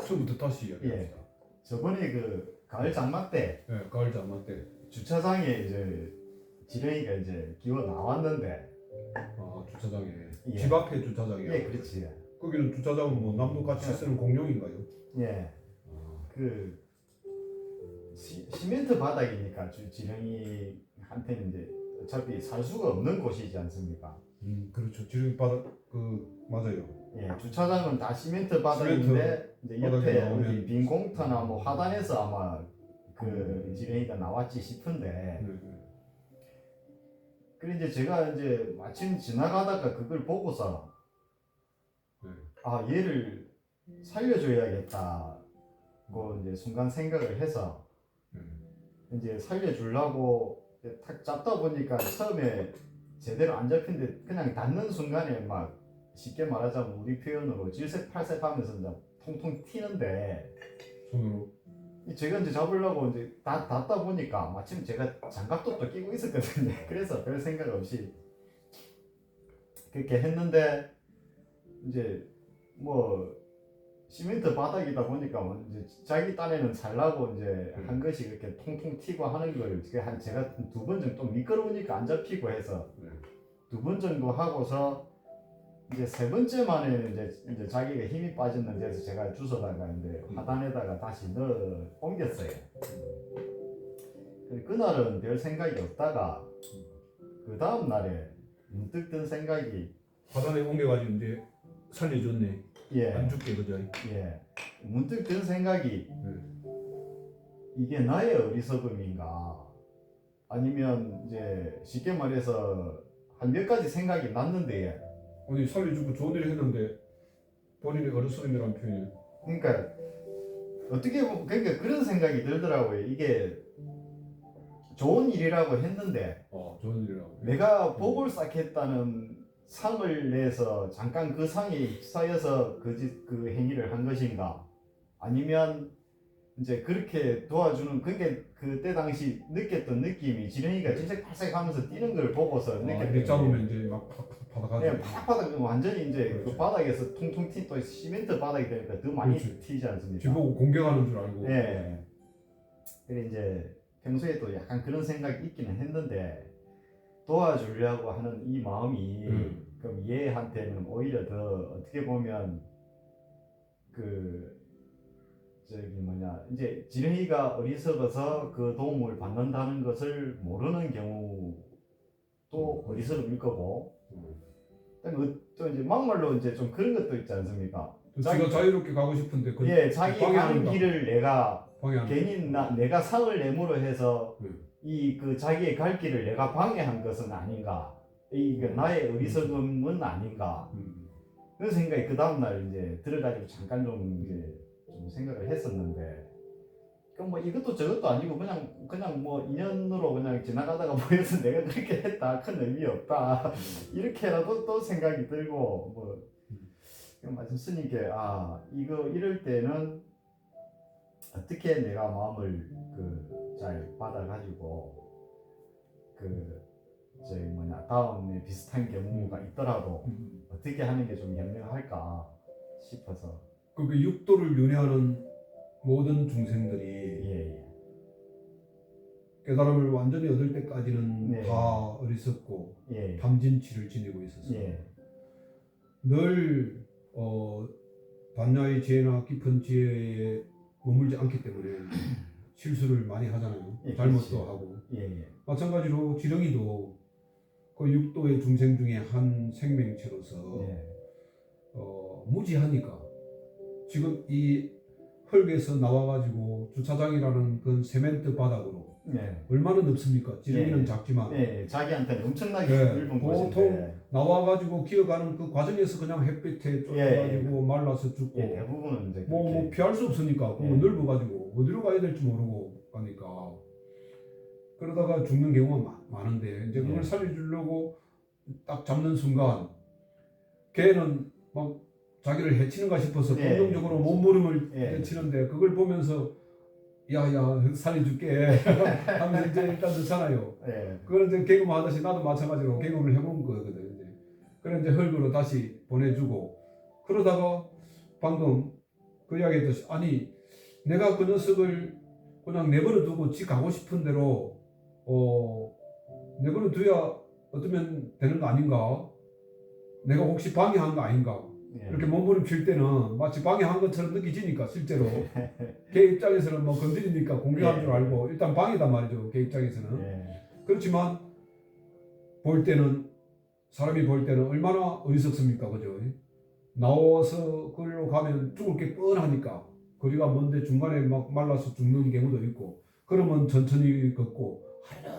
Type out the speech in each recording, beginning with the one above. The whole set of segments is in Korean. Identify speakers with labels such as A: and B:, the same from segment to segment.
A: 처음부터 다시 이야기합시다.
B: 저번에 그 가을 장마 때
A: 예, 가을 장마 때.
B: 주차장에 이제 지렁이가 이제 기어 나왔는데,
A: 아, 주차장에.
B: 예.
A: 집 앞에 주차장이요.
B: 예, 그렇지.
A: 거기는 주차장은 뭐 남도 같이
B: 예.
A: 쓰는 공용인가요?
B: 예, 그 시멘트 바닥이니까 지렁이한테는 이제 어차피 살 수가 없는 곳이지 않습니까?
A: 그렇죠. 지렁이 바닥 맞아요.
B: 예, 주차장은 다 시멘트 바닥인데 이제 옆에
A: 나오면-
B: 어디 빈 공터나 뭐 하단에서 아마 그 지렁이가 나왔지 싶은데,
A: 네.
B: 그래 이제 제가 이제 마침 지나가다가 그걸 보고서
A: 네.
B: 아, 얘를 살려줘야겠다고 이제 순간 생각을 해서
A: 네.
B: 이제 살려주려고 이제 탁 잡다 보니까 처음에 제대로 안 잡힌데 그냥 닿는 순간에 막 쉽게 말하자면 우리 표현으로 질색팔색 하면서 이제 통통 튀는데,
A: 손으로.
B: 제가 이제 잡으려고 이제 닿다 보니까 마침 제가 장갑도 또 끼고 있었거든요. 그래서 별 생각 없이 그렇게 했는데, 이제 뭐 시멘트 바닥이다 보니까 뭐 이제 자기 딴에는 살라고 이제 한 것이 그렇게 통통 튀고 하는 걸 제가 두 번 정도 미끄러우니까 안 잡히고 해서
A: 네.
B: 두 번 정도 하고서 이제 세 번째 만에는 이제 자기가 힘이 빠졌는데 해서 제가 주워다가 이제 하단에다가 다시 넣어 옮겼어요. 근데 그날은 별 생각이 없다가 그 다음 날에 문득 든 생각이,
A: 바닥에 옮겨가지고 이제 살려줬네.
B: 예,
A: 안 죽게 그죠?
B: 예, 문득 든 생각이, 이게 나의 어리석음인가, 아니면 이제 쉽게 말해서 한 몇 가지 생각이 났는데,
A: 어디 살려주고 좋은 일을 했는데 본인의 어리석음이라는 표현이.
B: 그러니까 어떻게 보면 그러니까 그런 생각이 들더라고요. 이게 좋은 일이라고 했는데
A: 좋은 일이라고.
B: 내가 복을 쌓겠다는 상을 내서 잠깐 그 상에 휩싸여서 그 행위를 한 것인가, 아니면 이제 그렇게 도와주는, 그게 그때 당시 느꼈던 느낌이 지렁이가 질색팔색하면서 뛰는 걸 보고서
A: 이렇게
B: 느꼈던
A: 잡으면 이제 막 바닥하지.
B: 그냥 팍팍하다 완전히 이제 그
A: 그렇죠.
B: 바닥에서 통통 또 시멘트 바닥이 되니까 더 많이
A: 그렇죠.
B: 튀지 않습니까?
A: 뒤보고 공격하는 줄 알고.
B: 예. 그래 이제 평소에도 약간 그런 생각이 있기는 했는데, 도와주려고 하는 이 마음이 그럼 얘한테는 오히려 더 어떻게 보면 그 저기 뭐냐, 이제 지렁이가 어리석어서 그 도움을 받는다는 것을 모르는 경우도 어리석음일 거고, 또 이제 막말로 이제 좀 그런 것도 있지 않습니까?
A: 지가 자유롭게 가고 싶은데 그
B: 예, 자기 가는
A: 방해하는다.
B: 길을 내가
A: 방해하는.
B: 괜히 내가 상을 내므로 해서
A: 네.
B: 이 그 자기의 갈 길을 내가 방해한 것은 아닌가, 이게 나의 어리석음은 아닌가, 그런 생각이 그 다음날 이제 들어가지고 잠깐 좀 이제 좀 생각을 했었는데, 그럼 뭐 이것도 저것도 아니고 그냥 뭐 인연으로 그냥 지나가다가 보여서 내가 그렇게 했다, 큰 의미 없다, 이렇게라도 또 생각이 들고, 뭐 말씀 스님께 이거 이럴 때는 어떻게 내가 마음을 잘 받아가지고 저기 뭐냐 다음에 비슷한 경우가 있더라도 어떻게 하는 게 좀 현명할까 싶어서.
A: 그 육도를 윤회하는 모든 중생들이
B: 예.
A: 깨달음을 완전히 얻을 때까지는
B: 네.
A: 다 어리석고
B: 예.
A: 담진치를 지니고 있어서
B: 예.
A: 늘 반야의 지혜나 깊은 지혜에 머물지 않기 때문에 실수를 많이 하잖아요.
B: 예,
A: 잘못도
B: 그렇지.
A: 하고.
B: 예.
A: 마찬가지로 지렁이도 그 육도의 중생 중에 한 생명체로서
B: 예.
A: 무지하니까 지금 이 흙에서 나와가지고 주차장이라는 그 세멘트 바닥으로
B: 예.
A: 얼마나 넓습니까? 지렁이는
B: 예.
A: 작지만
B: 예. 자기한테는 엄청나게
A: 네.
B: 넓은
A: 보통
B: 곳인데,
A: 나와가지고 기어가는 그 과정에서 그냥 햇빛에 쫓겨가지고 말라서 죽고
B: 예, 대부분은 이제
A: 뭐 피할 수 없으니까 그거
B: 예.
A: 넓어가지고 어디로 가야 될지 모르고 가니까 그러다가 죽는 경우가 많은데 이제 그걸
B: 예.
A: 살려주려고 딱 잡는 순간 걔는 막 자기를 해치는가 싶어서
B: 예.
A: 본능적으로 몸부림을
B: 예.
A: 치는데 그걸 보면서 야야 살려줄게 하면서 이제 일단 넣잖아요.
B: 예.
A: 그걸 이제 개그만 하듯이 나도 마찬가지로 개그를 해본 거거든. 그래 이제 흙으로 다시 보내주고 그러다가 방금 그 이야기했듯이 아니 내가 그 녀석을 그냥 내버려 두고 지 가고 싶은 대로 내버려 둬야 어쩌면 되는 거 아닌가? 내가 혹시 방해한 거 아닌가?
B: 예.
A: 이렇게 몸부림칠 때는 마치 방해한 것처럼 느껴지니까 실제로 걔 입장에서는 뭐 건드리니까 공격한 줄 알고 일단 방해단 말이죠. 걔 입장에서는.
B: 예.
A: 그렇지만 볼 때는 사람이 볼 때는 얼마나 어리석습니까, 그죠? 나와서 거리로 가면 죽을 게 뻔하니까 거리가 먼데 중간에 막 말라서 죽는 경우도 있고 그러면 천천히 걷고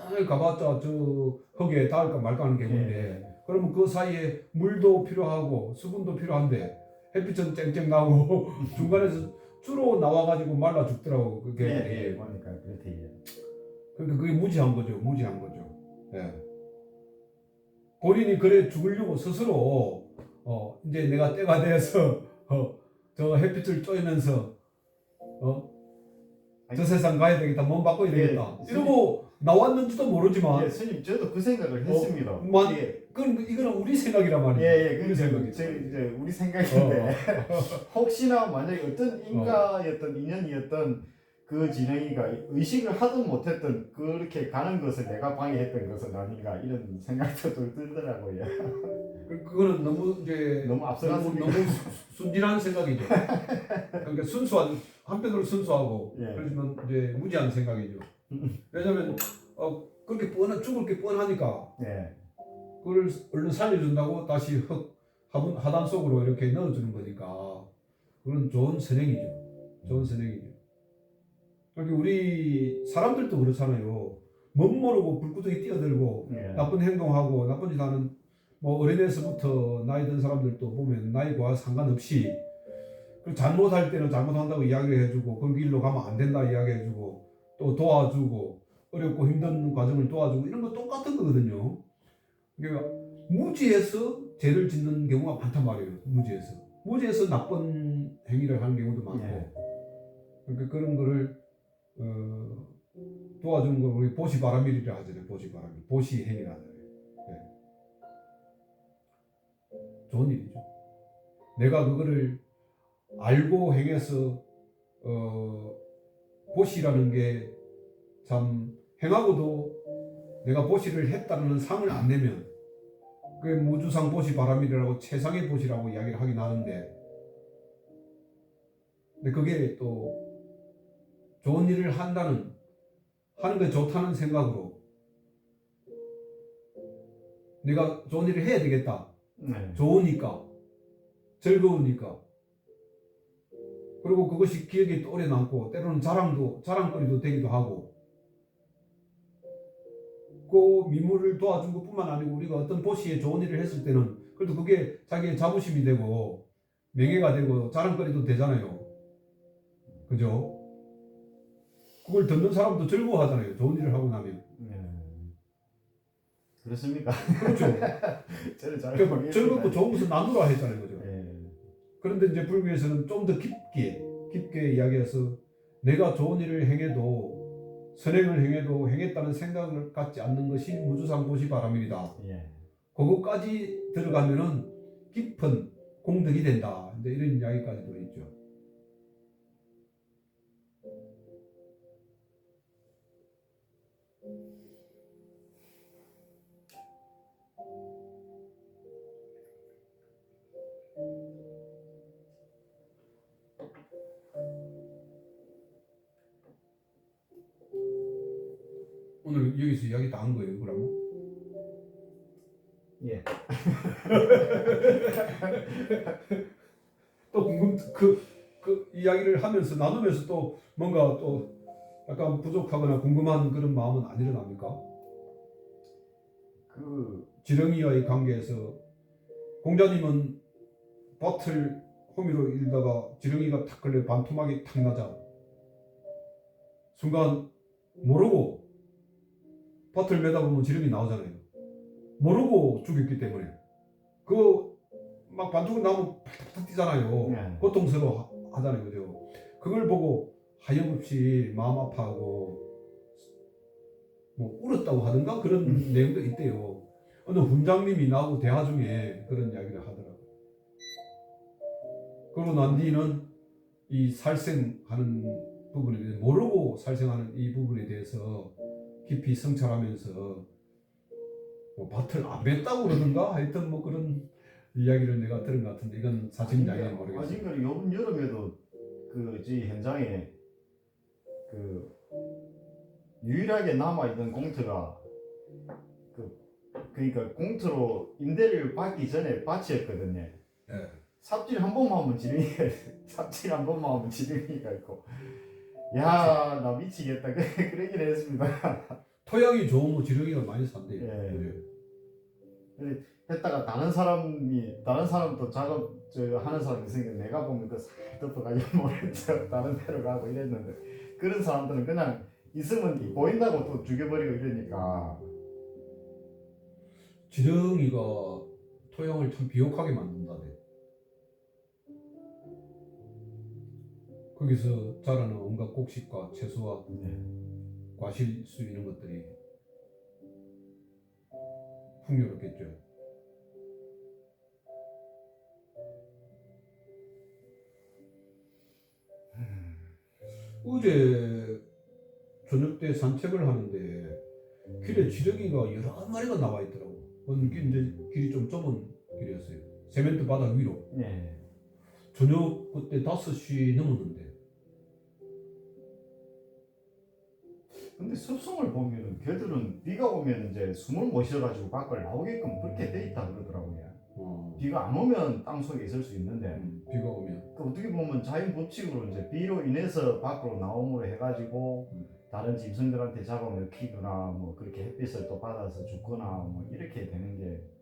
A: 하늘 가봤자 저 흙에 닿을까 말까 하는 경우인데 그러면 그 사이에 물도 필요하고 수분도 필요한데 햇빛은 쨍쨍 나오고 중간에서 주로 나와가지고 말라 죽더라고 그게.
B: 예. 보니까 그렇대.
A: 그러니까 그게 무지한 거죠. 무지한 거죠. 예. 본인이 그래 죽으려고 스스로 이제 내가 때가 돼서 저 햇빛을 쬐면서 저 세상 가야 되겠다. 몸 바꿔야 되겠다. 이러고 나왔는지도 모르지만
B: 예, 스님 저도 그 생각을 했습니다. 예.
A: 그건 이거는 우리 생각이란 말이에요.
B: 예,
A: 우리 생각이.
B: 이제 우리 생각인데 혹시나 만약에 어떤 인가였던 인연이었던 그 진행이가 의식을 하든 못했든 그렇게 가는 것을 내가 방해했던 것은 아닌가 이런 생각도 좀 들더라고요.
A: 그거는 너무 이제
B: 너무 앞서갔습니다.
A: 너무 순진한 생각이죠. 그러니까 순수한 한편으로 순수하고
B: 예.
A: 그렇지만 이제 무지한 생각이죠. 왜냐하면 그렇게 죽을 게 뻔하니까
B: 예.
A: 그걸 얼른 살려준다고 다시 하단 속으로 이렇게 넣어주는 거니까 그건 좋은 선행이죠. 좋은 선행이죠. 그러니까 우리 사람들도 그렇잖아요. 멋모르고 불구덩이 뛰어들고
B: 예.
A: 나쁜 행동하고 나쁜 짓 하는 뭐 어린애에서부터 나이 든 사람들도 보면 나이와 상관없이 잘못할 때는 잘못한다고 이야기를 해주고 그 길로 가면 안 된다 이야기해주고 또 도와주고 어렵고 힘든 과정을 도와주고 이런 거 똑같은 거거든요. 그러니까 무지해서 죄를 짓는 경우가 많단 말이에요. 무지해서 나쁜 행위를 하는 경우도 많고
B: 예.
A: 그러니까 그런 거를 도와주는 걸 우리 보시바라밀이라 하잖아요. 보시행위라 하잖아요. 네. 좋은 일이죠. 내가 그거를 알고 행해서 보시라는 게 참 행하고도 내가 보시를 했다는 상을 안 내면 그게 무주상 보시바라밀이라고 최상의 보시라고 이야기를 하긴 하는데 근데 그게 또 좋은 일을 하는 게 좋다는 생각으로 내가 좋은 일을 해야 되겠다.
B: 네.
A: 좋으니까 즐거우니까 그리고 그것이 기억에 또 오래 남고 때로는 자랑거리도 되기도 하고 그 미물을 도와준 것뿐만 아니고 우리가 어떤 보시에 좋은 일을 했을 때는 그래도 그게 자기의 자부심이 되고 명예가 되고 자랑거리도 되잖아요. 그죠? 그걸 듣는 사람도 즐거워하잖아요. 좋은 일을 하고 나면.
B: 그렇습니까?
A: 그렇죠.
B: 저는 잘
A: 그러니까
B: 모르겠습니다.
A: 즐겁고 좋은 것을 나누라 했잖아요. 그죠?
B: 예.
A: 그런데 이제 불교에서는 좀 더 깊게 이야기해서 내가 좋은 일을 행해도 선행을 행해도 행했다는 생각을 갖지 않는 것이 무주상보시바라밀이다.
B: 예.
A: 그것까지 들어가면은 깊은 공덕이 된다. 이제 이런 이야기까지도 있죠. 오늘 여기서 이야기 다 한 거예요, 그러면?
B: 예.
A: 또 그 이야기를 하면서 나누면서 또 뭔가 또 약간 부족하거나 궁금한 그런 마음은 안 일어납니까? 지렁이와의 관계에서 공자님은 밭을 호미로 일다가 지렁이가 탁 걸려 반토막이 탁 나자 순간 모르고 밭을 매다 보면 지렁이 나오잖아요. 모르고 죽였기 때문에 그 막 반죽이 나면 팍팍 뛰잖아요.
B: 네.
A: 고통스러워 하잖아요. 그죠? 그걸 보고 하염없이 마음 아파하고 뭐 울었다고 하든가 그런 내용도 있대요. 어느 훈장님이 나하고 대화 중에 그런 이야기를 하더라고요. 그러고 난 뒤는 이 살생하는 부분에 대해서 모르고 살생하는 이 부분에 대해서 깊이 성찰하면서 뭐 밭을 안 맸다고 그러던가 하여튼 뭐 그런 이야기를 내가 들은 것 같은데 이건 사실인지 아닌지 모르겠어요.
B: 아직은 이번 여름에도 저희 현장에 그 유일하게 남아 있는 공터가 그러니까 공터로 임대를 받기 전에 밭이었거든요.
A: 예.
B: 삽질 한 번만 하면 지렁이가 삽질 한 번만 하면 지렁이가 있고, 야 나 미치겠다 그러긴 했습니다.
A: 토양이 좋으면 지렁이가 많이 산대요.
B: 예. 했다가 다른 사람도 작업 하는 사람이 있으니까 내가 보면 싹 덮어가지고 모르겠어 다른 데로 가고 이랬는데, 그런 사람들은 그냥 있으면 보인다고 또 죽여버리고 이러니까.
A: 지렁이가 토양을 참 비옥하게 만든다네. 거기서 자라는 온갖 곡식과 채소와 과실수 이런 것들이 풍요롭겠죠. 어제 저녁 때 산책을 하는데 길에 지렁이가 여러 마리가 나와 있더라고. 이제 길이 좀 좁은 길이었어요. 세멘트 바닥 위로.
B: 네.
A: 저녁 그때 5시 넘었는데.
B: 근데 습성을 보면은 걔들은 비가 오면 이제 숨을 못 쉬어가지고 밖을 나오게끔 그렇게 돼 있다 그러더라고요. 비가 안 오면 땅 속에 있을 수 있는데,
A: 비가 오면.
B: 그 어떻게 보면 자연 법칙으로 이제 비로 인해서 밖으로 나옴으로 해가지고 다른 짐승들한테 잡아먹히거나 뭐 그렇게 햇빛을 또 받아서 죽거나 뭐 이렇게 되는 게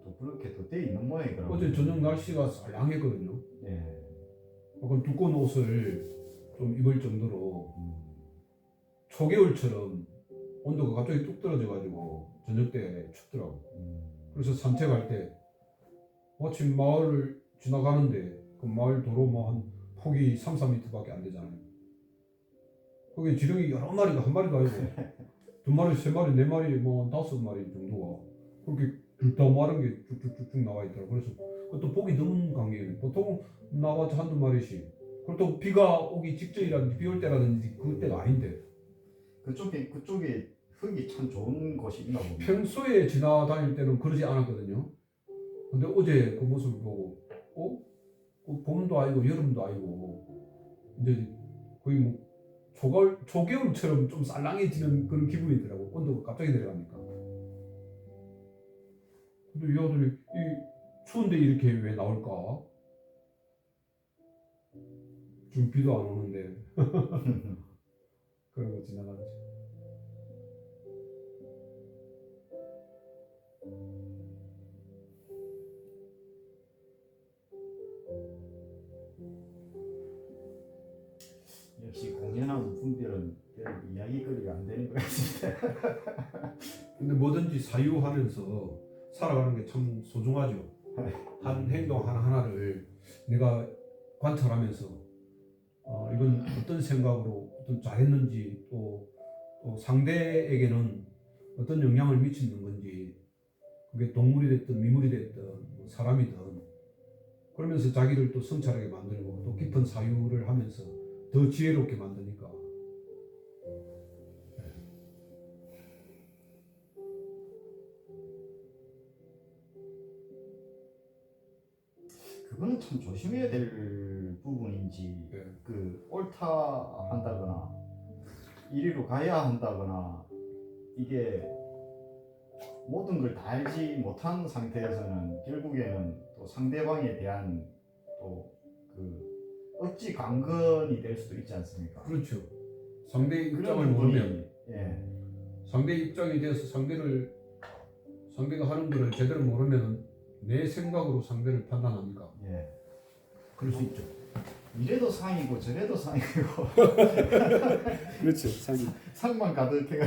B: 또 그렇게 또 돼 있는 모양이더라고요.
A: 어제 저녁 날씨가 쌀랑했거든요.
B: 예.
A: 약간 두꺼운 옷을 좀 입을 정도로 초겨울처럼 온도가 갑자기 뚝 떨어져가지고 저녁 때 춥더라고. 그래서 산책할 때 마침 마을을 지나가는데 그 마을 도로 뭐 한 폭이 3-4m밖에 안 되잖아요. 거기 지렁이 여러 마리가 한 마리도 아니고 2마리, 3마리, 4마리, 뭐 5마리 정도가 그렇게 줄다마른 게 쭉쭉쭉쭉 나와 있더라고. 그래서 그것도 폭이 너무 강해요. 보통 나와서 한두 마리씩. 그리고 또 비가 오기 직전이라든지 비 올 때라든지 그때가 아닌데.
B: 그쪽에 흙이 참 좋은 곳이 있나 봅니다.
A: 평소에 지나다닐 때는 그러지 않았거든요. 근데 어제 그 모습을 보고 봄도 아니고 여름도 아니고 이제 거의 뭐 초겨울처럼 좀 쌀랑해지는 그런 기분이더라고. 온도가 갑자기 내려가니까. 근데 이 아들이 이 추운데 이렇게 왜 나올까? 지금 비도 안 오는데 그러고 지나가죠.
B: 역시 공연하고 분별은 별 이야기거리가 안 되는 것 같습니다.
A: 근데 뭐든지 사유하면서 살아가는 게 참 소중하죠. 한 행동 하나하나를 내가 관찰하면서 이건 어떤 생각으로 어떤 잘했는지 또 상대에게는 어떤 영향을 미치는 건지, 그게 동물이 됐든 미물이 됐든 뭐 사람이든, 그러면서 자기를 또 성찰하게 만들고 또 깊은 사유를 하면서 더 지혜롭게 만드니까.
B: 그거는 참 조심해야 될 부분인지,
A: 네.
B: 그 옳다 한다거나 이리로 가야 한다거나, 이게 모든 걸 다 알지 못한 상태에서는 결국에는 또 상대방에 대한 또 그 억지 강건이 될 수도 있지 않습니까?
A: 그렇죠. 상대의 입장을
B: 그런 부분이,
A: 모르면,
B: 예.
A: 상대의 입장에 대해서 상대가 하는 거를 제대로 모르면 내 생각으로 상대를 판단하니까.
B: 예.
A: 그럴 수 있죠.
B: 이래도 상이고 저래도 상이고
A: 그렇죠.
B: 상만 가득해가